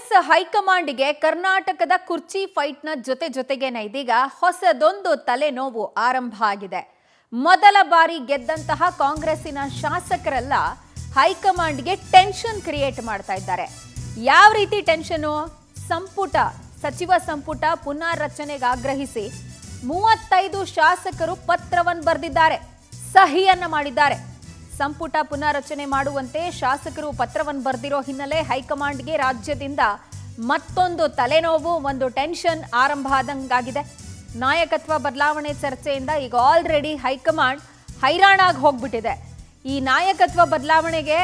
ಕಾಂಗ್ರೆಸ್ ಹೈಕಮಾಂಡ್ಗೆ ಕರ್ನಾಟಕದ ಕುರ್ಚಿ ಫೈಟ್ನ ಜೊತೆಗೇನೆ ಇದೀಗ ಹೊಸದೊಂದು ತಲೆನೋವು ಆರಂಭ ಆಗಿದೆ. ಮೊದಲ ಬಾರಿ ಗೆದ್ದಂತಹ ಕಾಂಗ್ರೆಸ್ಸಿನ ಶಾಸಕರೆಲ್ಲ ಹೈಕಮಾಂಡ್ಗೆ ಟೆನ್ಷನ್ ಕ್ರಿಯೇಟ್ ಮಾಡ್ತಾ ಇದ್ದಾರೆ. ಯಾವ ರೀತಿ ಟೆನ್ಷನು? ಸಚಿವ ಸಂಪುಟ ಪುನರ್ರಚನೆಗೆ ಆಗ್ರಹಿಸಿ 35 ಶಾಸಕರು ಪತ್ರವನ್ನು ಬರೆದಿದ್ದಾರೆ, ಸಹಿಯನ್ನ ಮಾಡಿದ್ದಾರೆ. ಸಂಪುಟ ಪುನರ್ರಚನೆ ಮಾಡುವಂತೆ ಶಾಸಕರು ಪತ್ರವನ್ನು ಬರೆದಿರೋ ಹಿನ್ನೆಲೆ ಹೈಕಮಾಂಡ್ಗೆ ರಾಜ್ಯದಿಂದ ಮತ್ತೊಂದು ತಲೆನೋವು, ಒಂದು ಟೆನ್ಷನ್ ಆರಂಭ ಆದಂಗಾಗಿದೆ. ನಾಯಕತ್ವ ಬದಲಾವಣೆ ಚರ್ಚೆಯಿಂದ ಈಗ ಆಲ್ರೆಡಿ ಹೈಕಮಾಂಡ್ ಹೈರಾಣಾಗಿ ಹೋಗ್ಬಿಟ್ಟಿದೆ. ಈ ನಾಯಕತ್ವ ಬದಲಾವಣೆಗೆ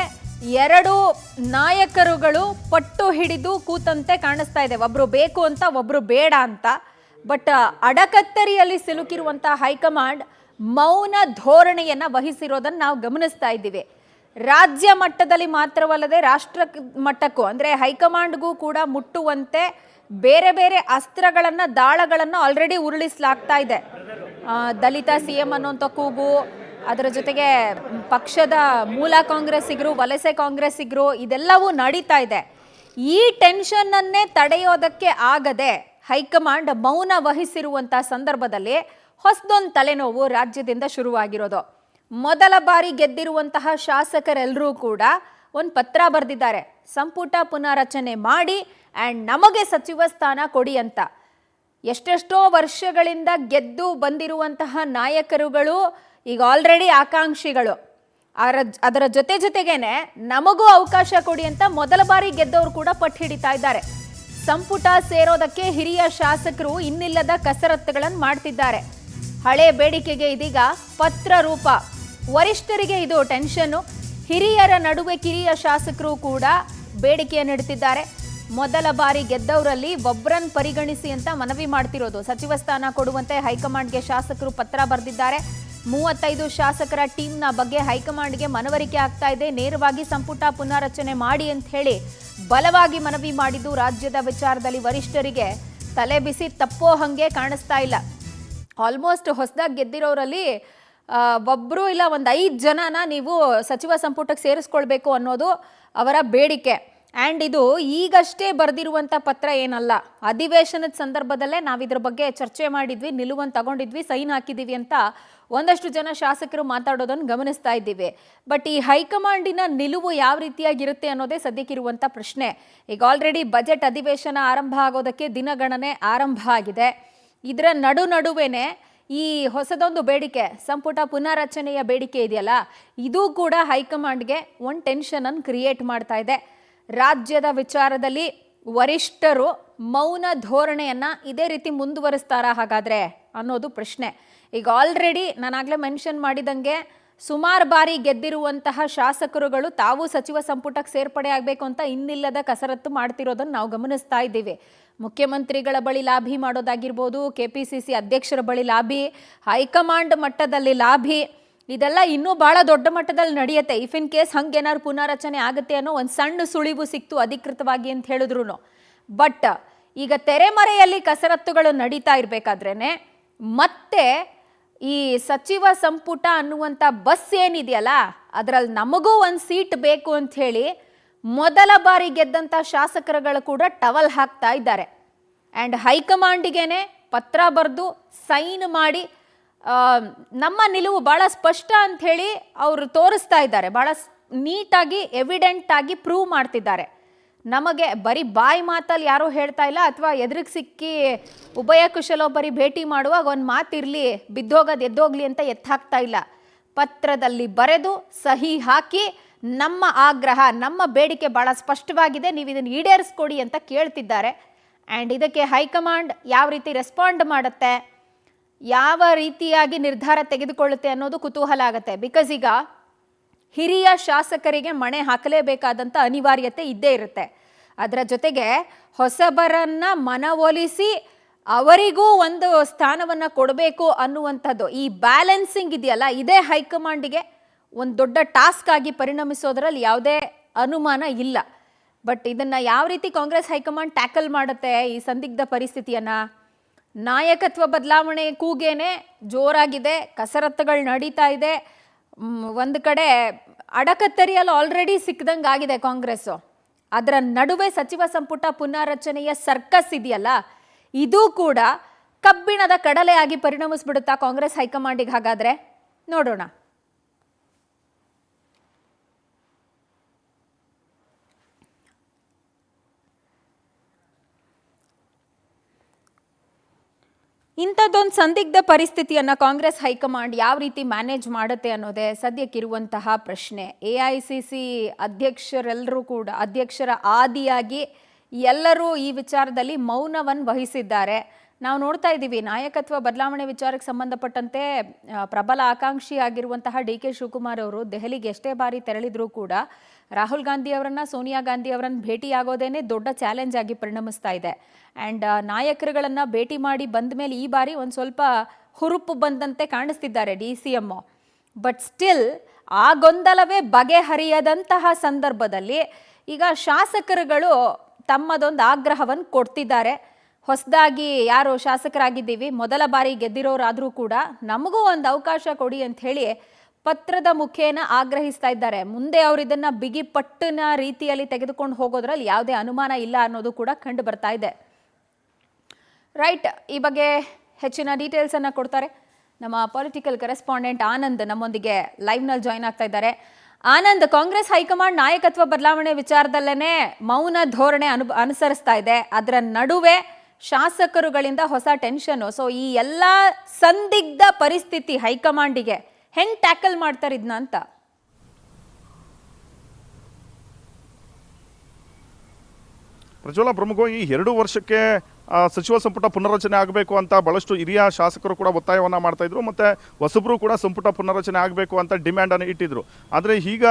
ಎರಡು ನಾಯಕರುಗಳು ಪಟ್ಟು ಹಿಡಿದು ಕೂತಂತೆ ಕಾಣಿಸ್ತಾ ಇದೆ. ಒಬ್ರು ಬೇಕು ಅಂತ, ಒಬ್ರು ಬೇಡ ಅಂತ. ಬಟ್ ಅಡಕತ್ತರಿಯಲ್ಲಿ ಸಿಲುಕಿರುವಂತ ಹೈಕಮಾಂಡ್ ಮೌನ ಧೋರಣೆಯನ್ನ ವಹಿಸಿರೋದನ್ನ ನಾವು ಗಮನಿಸ್ತಾ ಇದ್ದೀವಿ. ರಾಜ್ಯ ಮಟ್ಟದಲ್ಲಿ ಮಾತ್ರವಲ್ಲದೆ ರಾಷ್ಟ್ರ ಮಟ್ಟಕ್ಕೂ ಅಂದ್ರೆ ಹೈಕಮಾಂಡ್ಗೂ ಕೂಡ ಮುಟ್ಟುವಂತೆ ಬೇರೆ ಬೇರೆ ಅಸ್ತ್ರಗಳನ್ನ, ದಾಳಗಳನ್ನ ಆಲ್ರೆಡಿ ಉರುಳಿಸಲಾಗ್ತಾ ಇದೆ. ದಲಿತ ಸಿಎಂ ಅನ್ನುವಂಥ ಕೂಗು, ಅದರ ಜೊತೆಗೆ ಪಕ್ಷದ ಮೂಲ ಕಾಂಗ್ರೆಸ್ಸಿಗರು, ವಲಸೆ ಕಾಂಗ್ರೆಸ್ಸಿಗರು, ಇದೆಲ್ಲವೂ ನಡೀತಾ ಇದೆ. ಈ ಟೆನ್ಷನ್ ಅನ್ನೇ ತಡೆಯೋದಕ್ಕೆ ಆಗದೆ ಹೈಕಮಾಂಡ್ ಮೌನ ವಹಿಸಿರುವಂತ ಸಂದರ್ಭದಲ್ಲಿ ಹೊಸದೊಂದು ತಲೆನೋವು ರಾಜ್ಯದಿಂದ ಶುರುವಾಗಿರೋದು. ಮೊದಲ ಬಾರಿ ಗೆದ್ದಿರುವಂತಹ ಶಾಸಕರೆಲ್ಲರೂ ಕೂಡ ಒಂದು ಪತ್ರ ಬರೆದಿದ್ದಾರೆ, ಸಂಪುಟ ಪುನರ್ರಚನೆ ಮಾಡಿ ಆ್ಯಂಡ್ ನಮಗೆ ಸಚಿವ ಸ್ಥಾನ ಕೊಡಿ ಅಂತ. ಎಷ್ಟೆಷ್ಟೋ ವರ್ಷಗಳಿಂದ ಗೆದ್ದು ಬಂದಿರುವಂತಹ ನಾಯಕರುಗಳು ಈಗ ಆಲ್ರೆಡಿ ಆಕಾಂಕ್ಷಿಗಳು. ಅದರ ಜೊತೆಗೇನೆ ನಮಗೂ ಅವಕಾಶ ಕೊಡಿ ಅಂತ ಮೊದಲ ಬಾರಿ ಗೆದ್ದವರು ಕೂಡ ಪಟ್ಟು ಹಿಡಿತಾ ಇದ್ದಾರೆ. ಸಂಪುಟ ಸೇರೋದಕ್ಕೆ ಹಿರಿಯ ಶಾಸಕರು ಇನ್ನಿಲ್ಲದ ಕಸರತ್ತುಗಳನ್ನು ಮಾಡ್ತಿದ್ದಾರೆ. ಹಳೆ ಬೇಡಿಕೆಗೆ ಇದೀಗ ಪತ್ರ ರೂಪ. ವರಿಷ್ಠರಿಗೆ ಇದು ಟೆನ್ಷನ್ನು. ಹಿರಿಯರ ನಡುವೆ ಕಿರಿಯ ಶಾಸಕರು ಕೂಡ ಬೇಡಿಕೆಯನ್ನು ಇಡ್ತಿದ್ದಾರೆ. ಮೊದಲ ಬಾರಿ ಗೆದ್ದವರಲ್ಲಿ ಒಬ್ಬರನ್ನು ಪರಿಗಣಿಸಿ ಅಂತ ಮನವಿ ಮಾಡ್ತಿರೋದು. ಸಚಿವ ಸ್ಥಾನ ಕೊಡುವಂತೆ ಹೈಕಮಾಂಡ್ಗೆ ಶಾಸಕರು ಪತ್ರ ಬರೆದಿದ್ದಾರೆ. 35 ಶಾಸಕರ ಟೀಮ್ನ ಬಗ್ಗೆ ಹೈಕಮಾಂಡ್ಗೆ ಮನವರಿಕೆ ಆಗ್ತಾ ಇದೆ. ನೇರವಾಗಿ ಸಂಪುಟ ಪುನರ್ರಚನೆ ಮಾಡಿ ಅಂತ ಹೇಳಿ ಬಲವಾಗಿ ಮನವಿ ಮಾಡಿದ್ದು ರಾಜ್ಯದ ವಿಚಾರದಲ್ಲಿ ವರಿಷ್ಠರಿಗೆ ತಲೆ ಬಿಸಿ ತಪ್ಪೋ ಹಂಗೆ ಕಾಣಿಸ್ತಾ ಇಲ್ಲ. ಆಲ್ಮೋಸ್ಟ್ ಹೊಸದಾಗಿ ಗೆದ್ದಿರೋರಲ್ಲಿ ಒಬ್ಬರು ಇಲ್ಲ ಒಂದು 5 ಜನನ ನೀವು ಸಚಿವ ಸಂಪುಟಕ್ಕೆ ಸೇರಿಸ್ಕೊಳ್ಬೇಕು ಅನ್ನೋದು ಅವರ ಬೇಡಿಕೆ. ಆ್ಯಂಡ್ ಇದು ಈಗಷ್ಟೇ ಬರೆದಿರುವಂಥ ಪತ್ರ ಏನಲ್ಲ. ಅಧಿವೇಶನದ ಸಂದರ್ಭದಲ್ಲೇ ನಾವಿದ್ರ ಬಗ್ಗೆ ಚರ್ಚೆ ಮಾಡಿದ್ವಿ, ನಿಲುವನ್ನು ತಗೊಂಡಿದ್ವಿ, ಸೈನ್ ಹಾಕಿದ್ದೀವಿ ಅಂತ ಒಂದಷ್ಟು ಜನ ಶಾಸಕರು ಮಾತಾಡೋದನ್ನು ಗಮನಿಸ್ತಾ ಇದ್ದೀವಿ. ಬಟ್ ಈ ಹೈಕಮಾಂಡಿನ ನಿಲುವು ಯಾವ ರೀತಿಯಾಗಿರುತ್ತೆ ಅನ್ನೋದೇ ಸದ್ಯಕ್ಕಿರುವಂಥ ಪ್ರಶ್ನೆ. ಈಗ ಆಲ್ರೆಡಿ ಬಜೆಟ್ ಅಧಿವೇಶನ ಆರಂಭ ಆಗೋದಕ್ಕೆ ದಿನಗಣನೆ ಆರಂಭ ಆಗಿದೆ. ಇದರ ನಡುವೆನೇ ಈ ಹೊಸದೊಂದು ಬೇಡಿಕೆ, ಸಂಪುಟ ಪುನರ್ರಚನೆಯ ಬೇಡಿಕೆ ಇದೆಯಲ್ಲ, ಇದು ಕೂಡ ಹೈಕಮಾಂಡ್ಗೆ ಒಂದು ಟೆನ್ಷನನ್ನು ಕ್ರಿಯೇಟ್ ಮಾಡ್ತಾ ಇದೆ. ರಾಜ್ಯದ ವಿಚಾರದಲ್ಲಿ ವರಿಷ್ಠರು ಮೌನ ಧೋರಣೆಯನ್ನು ಇದೇ ರೀತಿ ಮುಂದುವರಿಸ್ತಾರಾ ಹಾಗಾದರೆ ಅನ್ನೋದು ಪ್ರಶ್ನೆ. ಈಗ ಆಲ್ರೆಡಿ ನಾನಾಗಲೇ ಮೆನ್ಷನ್ ಮಾಡಿದಂಗೆ ಸುಮಾರು ಬಾರಿ ಗೆದ್ದಿರುವಂತಹ ಶಾಸಕರುಗಳು ತಾವು ಸಚಿವ ಸಂಪುಟಕ್ಕೆ ಸೇರ್ಪಡೆ ಆಗಬೇಕು ಅಂತ ಇನ್ನಿಲ್ಲದ ಕಸರತ್ತು ಮಾಡ್ತಿರೋದನ್ನು ನಾವು ಗಮನಿಸ್ತಾ ಇದ್ದೀವಿ. ಮುಖ್ಯಮಂತ್ರಿಗಳ ಬಳಿ ಲಾಭಿ ಮಾಡೋದಾಗಿರ್ಬೋದು, KPCC ಅಧ್ಯಕ್ಷರ ಬಳಿ ಲಾಭಿ, ಹೈಕಮಾಂಡ್ ಮಟ್ಟದಲ್ಲಿ ಲಾಭಿ, ಇದೆಲ್ಲ ಇನ್ನೂ ಭಾಳ ದೊಡ್ಡ ಮಟ್ಟದಲ್ಲಿ ನಡೆಯುತ್ತೆ. ಇಫ್ ಇನ್ ಕೇಸ್ ಹಂಗೇನಾದ್ರು ಪುನರ್ರಚನೆ ಆಗುತ್ತೆ ಅನ್ನೋ ಒಂದು ಸಣ್ಣ ಸುಳಿವು ಸಿಕ್ತು ಅಧಿಕೃತವಾಗಿ ಅಂತ ಹೇಳಿದ್ರು. ಬಟ್ ಈಗ ತೆರೆಮರೆಯಲ್ಲಿ ಕಸರತ್ತುಗಳು ನಡೀತಾ ಇರಬೇಕಾದ್ರೇನೆ ಮತ್ತೆ ಈ ಸಚಿವ ಸಂಪುಟ ಅನ್ನುವಂಥ ಬಸ್ ಏನಿದೆಯಲ್ಲ, ಅದರಲ್ಲಿ ನಮಗೂ ಒಂದು ಸೀಟ್ ಬೇಕು ಅಂತ ಹೇಳಿ ಮೊದಲ ಬಾರಿ ಗೆದ್ದಂಥ ಶಾಸಕರುಗಳು ಕೂಡ ಟವಲ್ ಹಾಕ್ತಾ ಇದ್ದಾರೆ. ಆ್ಯಂಡ್ ಹೈಕಮಾಂಡಿಗೇನೆ ಪತ್ರ ಬರೆದು ಸೈನ್ ಮಾಡಿ ನಮ್ಮ ನಿಲುವು ಭಾಳ ಸ್ಪಷ್ಟ ಅಂಥೇಳಿ ಅವರು ತೋರಿಸ್ತಾ ಇದ್ದಾರೆ. ಭಾಳ ನೀಟಾಗಿ ಎವಿಡೆಂಟ್ ಆಗಿ ಪ್ರೂವ್ ಮಾಡ್ತಿದ್ದಾರೆ. ನಮಗೆ ಬರೀ ಬಾಯಿ ಮಾತಲ್ಲಿ ಯಾರೂ ಹೇಳ್ತಾ ಇಲ್ಲ, ಅಥವಾ ಎದುರಿಗೆ ಸಿಕ್ಕಿ ಉಭಯ ಕುಶಲೊಬ್ಬರಿ ಭೇಟಿ ಮಾಡುವಾಗ ಒಂದು ಮಾತಿರಲಿ, ಬಿದ್ದೋಗೋದು ಎದ್ದೋಗ್ಲಿ ಅಂತ ಎತ್ತಾಕ್ತಾ ಇಲ್ಲ. ಪತ್ರದಲ್ಲಿ ಬರೆದು ಸಹಿ ಹಾಕಿ ನಮ್ಮ ಆಗ್ರಹ, ನಮ್ಮ ಬೇಡಿಕೆ ಭಾಳ ಸ್ಪಷ್ಟವಾಗಿದೆ, ನೀವು ಇದನ್ನು ಈಡೇರಿಸ್ಕೊಡಿ ಅಂತ ಕೇಳ್ತಿದ್ದಾರೆ. ಆ್ಯಂಡ್ ಇದಕ್ಕೆ ಹೈಕಮಾಂಡ್ ಯಾವ ರೀತಿ ರೆಸ್ಪಾಂಡ್ ಮಾಡುತ್ತೆ, ಯಾವ ರೀತಿಯಾಗಿ ನಿರ್ಧಾರ ತೆಗೆದುಕೊಳ್ಳುತ್ತೆ ಅನ್ನೋದು ಕುತೂಹಲ ಆಗುತ್ತೆ. ಬಿಕಾಸ್ ಈಗ ಹಿರಿಯ ಶಾಸಕರಿಗೆ ಮಣೆ ಹಾಕಲೇಬೇಕಾದಂಥ ಅನಿವಾರ್ಯತೆ ಇದ್ದೇ ಇರುತ್ತೆ. ಅದರ ಜೊತೆಗೆ ಹೊಸಬರನ್ನ ಮನವೊಲಿಸಿ ಅವರಿಗೂ ಒಂದು ಸ್ಥಾನವನ್ನು ಕೊಡಬೇಕು ಅನ್ನುವಂಥದ್ದು, ಈ ಬ್ಯಾಲೆನ್ಸಿಂಗ್ ಇದೆಯಲ್ಲ, ಇದೇ ಹೈಕಮಾಂಡಿಗೆ ಒಂದು ದೊಡ್ಡ ಟಾಸ್ಕ್ ಆಗಿ ಪರಿಣಮಿಸೋದ್ರಲ್ಲಿ ಯಾವುದೇ ಅನುಮಾನ ಇಲ್ಲ. ಬಟ್ ಇದನ್ನು ಯಾವ ರೀತಿ ಕಾಂಗ್ರೆಸ್ ಹೈಕಮಾಂಡ್ ಟ್ಯಾಕಲ್ ಮಾಡುತ್ತೆ ಈ ಸಂದಿಗ್ಧ ಪರಿಸ್ಥಿತಿಯನ್ನು? ನಾಯಕತ್ವ ಬದಲಾವಣೆ ಕೂಗೇನೆ ಜೋರಾಗಿದೆ, ಕಸರತ್ತುಗಳು ನಡೀತಾ ಇದೆ. ಒಂದು ಕಡೆ ಅಡಕತ್ತರಿಯಲ್ಲಿ ಆಲ್ರೆಡಿ ಸಿಕ್ಕದಂಗೆ ಆಗಿದೆ ಕಾಂಗ್ರೆಸ್ಸು. ಅದರ ನಡುವೆ ಸಚಿವ ಸಂಪುಟ ಪುನಾರಚನೆಯ ಸರ್ಕಸ್ ಇದೆಯಲ್ಲ, ಇದು ಕೂಡ ಕಬ್ಬಿಣದ ಕಡಲೆಯಾಗಿ ಪರಿಣಮಿಸ್ಬಿಡುತ್ತಾ ಕಾಂಗ್ರೆಸ್ ಹೈಕಮಾಂಡಿಗೆ? ಹಾಗಾದ್ರೆ ನೋಡೋಣ. ಇಂಥದ್ದೊಂದು ಸಂದಿಗ್ಧ ಪರಿಸ್ಥಿತಿಯನ್ನು ಕಾಂಗ್ರೆಸ್ ಹೈಕಮಾಂಡ್ ಯಾವ ರೀತಿ ಮ್ಯಾನೇಜ್ ಮಾಡುತ್ತೆ ಅನ್ನೋದೇ ಸದ್ಯಕ್ಕಿರುವಂತಹ ಪ್ರಶ್ನೆ. AICC ಅಧ್ಯಕ್ಷರೆಲ್ಲರೂ ಕೂಡ, ಅಧ್ಯಕ್ಷರ ಆದಿಯಾಗಿ ಎಲ್ಲರೂ ಈ ವಿಚಾರದಲ್ಲಿ ಮೌನವನ್ನು ವಹಿಸಿದ್ದಾರೆ. ನಾವು ನೋಡ್ತಾ ಇದ್ದೀವಿ, ನಾಯಕತ್ವ ಬದಲಾವಣೆ ವಿಚಾರಕ್ಕೆ ಸಂಬಂಧಪಟ್ಟಂತೆ ಪ್ರಬಲ ಆಕಾಂಕ್ಷಿ ಆಗಿರುವಂತಹ DK ಶಿವಕುಮಾರ್ ಅವರು ದೆಹಲಿಗೆ ಎಷ್ಟೇ ಬಾರಿ ತೆರಳಿದ್ರೂ ಕೂಡ ರಾಹುಲ್ ಗಾಂಧಿ ಅವರನ್ನ, ಸೋನಿಯಾ ಗಾಂಧಿ ಅವರನ್ನ ಭೇಟಿಯಾಗೋದೇನೆ ದೊಡ್ಡ ಚಾಲೆಂಜ್ ಆಗಿ ಪರಿಣಮಿಸ್ತಾ ಇದೆ. ಆ್ಯಂಡ್ ನಾಯಕರುಗಳನ್ನು ಭೇಟಿ ಮಾಡಿ ಬಂದ ಮೇಲೆ ಈ ಬಾರಿ ಒಂದು ಸ್ವಲ್ಪ ಹುರುಪು ಬಂದಂತೆ ಕಾಣಿಸ್ತಿದ್ದಾರೆ DCM. ಬಟ್ ಸ್ಟಿಲ್ ಆ ಗೊಂದಲವೇ ಬಗೆಹರಿಯದಂತಹ ಸಂದರ್ಭದಲ್ಲಿ ಈಗ ಶಾಸಕರುಗಳು ತಮ್ಮದೊಂದು ಆಗ್ರಹವನ್ನು ಕೊಡ್ತಿದ್ದಾರೆ. ಹೊಸದಾಗಿ ಯಾರು ಶಾಸಕರಾಗಿದ್ದೀವಿ, ಮೊದಲ ಬಾರಿ ಗೆದ್ದಿರೋರಾದರೂ ಕೂಡ ನಮಗೂ ಒಂದು ಅವಕಾಶ ಕೊಡಿ ಅಂತ ಹೇಳಿ ಪತ್ರದ ಮುಖೇನ ಆಗ್ರಹಿಸ್ತಾ ಇದ್ದಾರೆ. ಮುಂದೆ ಅವರು ಇದನ್ನ ಬಿಗಿ ಪಟ್ಟಿನ ರೀತಿಯಲ್ಲಿ ತೆಗೆದುಕೊಂಡು ಹೋಗೋದ್ರಲ್ಲಿ ಯಾವುದೇ ಅನುಮಾನ ಇಲ್ಲ ಅನ್ನೋದು ಕೂಡ ಕಂಡು ಬರ್ತಾ ಇದೆ. ರೈಟ್, ಈ ಬಗ್ಗೆ ಹೆಚ್ಚಿನ ಡೀಟೇಲ್ಸ್ ಅನ್ನ ಕೊಡ್ತಾರೆ ನಮ್ಮ ಪೊಲಿಟಿಕಲ್ ಕರೆಸ್ಪಾಂಡೆಂಟ್ ಆನಂದ್, ನಮ್ಮೊಂದಿಗೆ ಲೈವ್ನಲ್ಲಿ ಜಾಯ್ನ್ ಆಗ್ತಾ ಇದ್ದಾರೆ. ಆನಂದ್, ಕಾಂಗ್ರೆಸ್ ಹೈಕಮಾಂಡ್ ನಾಯಕತ್ವ ಬದಲಾವಣೆ ವಿಚಾರದಲ್ಲೇನೆ ಮೌನ ಧೋರಣೆ ಅನುಸರಿಸ್ತಾ ಇದೆ. ಅದರ ನಡುವೆ ಶಾಸಕರುಗಳಿಂದ ಹೊಸ ಟೆನ್ಷನ್. ಸೊ ಈ ಎಲ್ಲ ಸಂದಿಗ್ಧ ಪರಿಸ್ಥಿತಿ ಹೈಕಮಾಂಡಿಗೆ ಹೆಂಗ್ ಟ್ಯಾಕಲ್ ಮಾಡ್ತಾರೆ ಇದನ್ನ ಅಂತ? ಪ್ರಜ್ವಲ, ಪ್ರಮುಖವಾಗಿ 2 ವರ್ಷಕ್ಕೆ ಸಚಿವ ಸಂಪುಟ ಪುನರ್ರಚನೆ ಆಗಬೇಕು ಅಂತ ಬಹಳಷ್ಟು ಹಿರಿಯ ಶಾಸಕರು ಕೂಡ ಒತ್ತಾಯವನ್ನ ಮಾಡ್ತಾ ಇದ್ರು. ಮತ್ತೆ ಹೊಸಬ್ರು ಕೂಡ ಸಂಪುಟ ಪುನರ್ರಚನೆ ಆಗಬೇಕು ಅಂತ ಡಿಮ್ಯಾಂಡ್ ಅನ್ನು ಇಟ್ಟಿದ್ರು. ಆದರೆ ಈಗ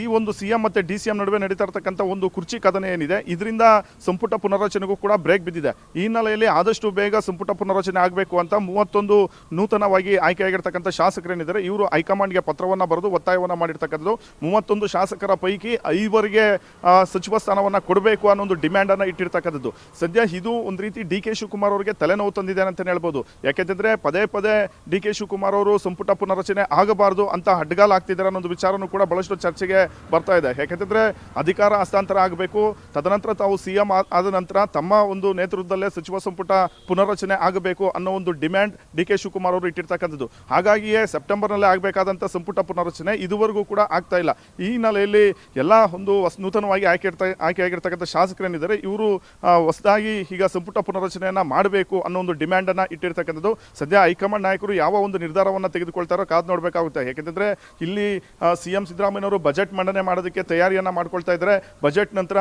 ಈ ಒಂದು CM ಮತ್ತೆ DCM ನಡುವೆ ನಡೀತಾ ಇರತಕ್ಕಂಥ ಒಂದು ಕುರ್ಚಿ ಕದನ ಏನಿದೆ, ಇದರಿಂದ ಸಂಪುಟ ಪುನರ್ರಚನೆಗೂ ಕೂಡ ಬ್ರೇಕ್ ಬಿದ್ದಿದೆ. ಈ ಹಿನ್ನೆಲೆಯಲ್ಲಿ ಆದಷ್ಟು ಬೇಗ ಸಂಪುಟ ಪುನರ್ರಚನೆ ಆಗಬೇಕು ಅಂತ 31 ನೂತನವಾಗಿ ಆಯ್ಕೆಯಾಗಿರ್ತಕ್ಕಂಥ ಶಾಸಕರೇನಿದ್ದಾರೆ ಇವರು ಹೈಕಮಾಂಡ್ಗೆ ಪತ್ರವನ್ನ ಬರೆದು ಒತ್ತಾಯವನ್ನ ಮಾಡಿರ್ತಕ್ಕಂಥದ್ದು. 31 ಶಾಸಕರ ಪೈಕಿ 5 ಸಚಿವ ಸ್ಥಾನವನ್ನ ಕೊಡಬೇಕು ಅನ್ನೋ ಒಂದು ಡಿಮ್ಯಾಂಡ್ ಅನ್ನ ಇಟ್ಟಿರ್ತಕ್ಕಂಥದ್ದು. ಸದ್ಯ ಇದು ಒಂದು ರೀತಿ DK ಶಿವಕುಮಾರ್ ಅವರಿಗೆ ತಲೆನೋವು ತಂದಿದೆ ಅಂತ ಹೇಳ್ಬೋದು. ಯಾಕೆಂದ್ರೆ ಪದೇ ಪದೇ DK ಶಿವಕುಮಾರ್ ಅವರು ಸಂಪುಟ ಪುನರ್ರಚನೆ ಆಗಬಾರದು ಅಂತ ಅಡ್ಡಗಾಲ ಆಗ್ತಿದ್ದಾರೆ ಅನ್ನೋ ಒಂದು ವಿಚಾರನೂ ಕೂಡ ಬಹಳಷ್ಟು ಚರ್ಚೆಗೆ ಬರ್ತಾ ಇದೆ. ಯಾಕೆಂದ್ರೆ ಅಧಿಕಾರ ಹಸ್ತಾಂತರ ಆಗಬೇಕು, ತದನಂತರ ತಾವು CM ಆದ ನಂತರ ತಮ್ಮ ಒಂದು ನೇತೃತ್ವದಲ್ಲೇ ಸಚಿವ ಸಂಪುಟ ಪುನರ್ರಚನೆ ಆಗಬೇಕು ಅನ್ನೋ ಒಂದು ಡಿಮ್ಯಾಂಡ್ DK ಶಿವಕುಮಾರ್ ಅವರು ಇಟ್ಟಿರ್ತಕ್ಕಂಥದ್ದು. ಹಾಗಾಗಿಯೇ ಸೆಪ್ಟೆಂಬರ್ನಲ್ಲೇ ಆಗಬೇಕಾದಂಥ ಸಂಪುಟ ಪುನರ್ರಚನೆ ಇದುವರೆಗೂ ಕೂಡ ಆಗ್ತಾ ಇಲ್ಲ. ಈ ಹಿನ್ನೆಲೆಯಲ್ಲಿ ಎಲ್ಲ ಒಂದು ನೂತನವಾಗಿ ಆಯ್ಕೆಯಾಗಿರ್ತಕ್ಕಂಥ ಶಾಸಕರೇನಿದ್ದಾರೆ ಇವರು ಹೊಸದಾಗಿ ಈಗ ಸಂಪುಟ ಪುನರ್ರಚನೆಯನ್ನ ಮಾಡಬೇಕು ಅನ್ನೋ ಒಂದು ಡಿಮ್ಯಾಂಡ್ ಅನ್ನ ಇಟ್ಟಿರ್ತಕ್ಕಂಥದ್ದು. ಸದ್ಯ ಹೈಕಮಾಂಡ್ ನಾಯಕರು ಯಾವ ಒಂದು ನಿರ್ಧಾರವನ್ನ ತೆಗೆದುಕೊಳ್ತಾರೋ ಕಾದು ನೋಡಬೇಕಾಗುತ್ತೆ. ಯಾಕೆಂದ್ರೆ ಇಲ್ಲಿ CM ಸಿದ್ದರಾಮಯ್ಯನವರು ಬಜೆಟ್ ಮಂಡನೆ ಮಾಡೋದಕ್ಕೆ ತಯಾರಿಯನ್ನ ಮಾಡ್ಕೊಳ್ತಾ ಇದ್ದಾರೆ. ಬಜೆಟ್ ನಂತರ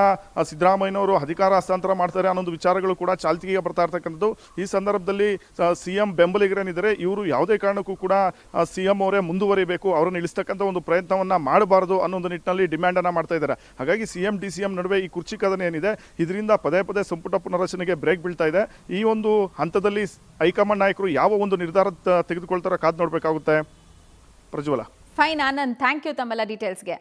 ಸಿದ್ದರಾಮಯ್ಯನವರು ಅಧಿಕಾರ ಹಸ್ತಾಂತರ ಮಾಡ್ತಾರೆ ಅನ್ನೋ ಒಂದು ವಿಚಾರಗಳು ಕೂಡ ಚಾಲ್ತಿಗೆ ಬರ್ತಾ ಇರ್ತಕ್ಕಂಥದ್ದು. ಈ ಸಂದರ್ಭದಲ್ಲಿ CM ಬೆಂಬಲಿಗರೇನಿದ್ದಾರೆ ಇವರು ಯಾವುದೇ ಕಾರಣಕ್ಕೂ ಕೂಡ CM ಅವರೇ ಮುಂದುವರಿಬೇಕು, ಅವರನ್ನು ಇಳಿಸ್ತಕ್ಕಂಥ ಒಂದು ಪ್ರಯತ್ನವನ್ನ ಮಾಡಬಾರದು ಅನ್ನೋ ಒಂದು ನಿಟ್ಟಿನಲ್ಲಿ ಡಿಮ್ಯಾಂಡ್ ಅನ್ನ ಮಾಡ್ತಾ ಇದ್ದಾರೆ. ಹಾಗಾಗಿ CM DCM ನಡುವೆ ಈ ಕುರ್ಚಿ ಕದನ ಏನಿದೆ ಇದರಿಂದ ಪದೇ ಪದೇ ಸಂಪುಟ ಪುನರ್ರಚನೆಗೆ ಬ್ರೇಕ್ ಬೀಳ್ತಾ ಇದೆ. ಈ ಒಂದು ಹಂತದಲ್ಲಿ ಹೈಕಮಾಂಡ್ ನಾಯಕರು ಯಾವ ಒಂದು ನಿರ್ಧಾರ ತೆಗೆದುಕೊಳ್ತಾರೋ ಕಾದು ನೋಡಬೇಕಾಗುತ್ತೆ. ಪ್ರಜ್ವಲ. ಫೈನ್ ಆನಂದ್, ಥ್ಯಾಂಕ್ ಯು ತಮ್ಮೆಲ್ಲ ಡೀಟೇಲ್ಸ್ಗೆ.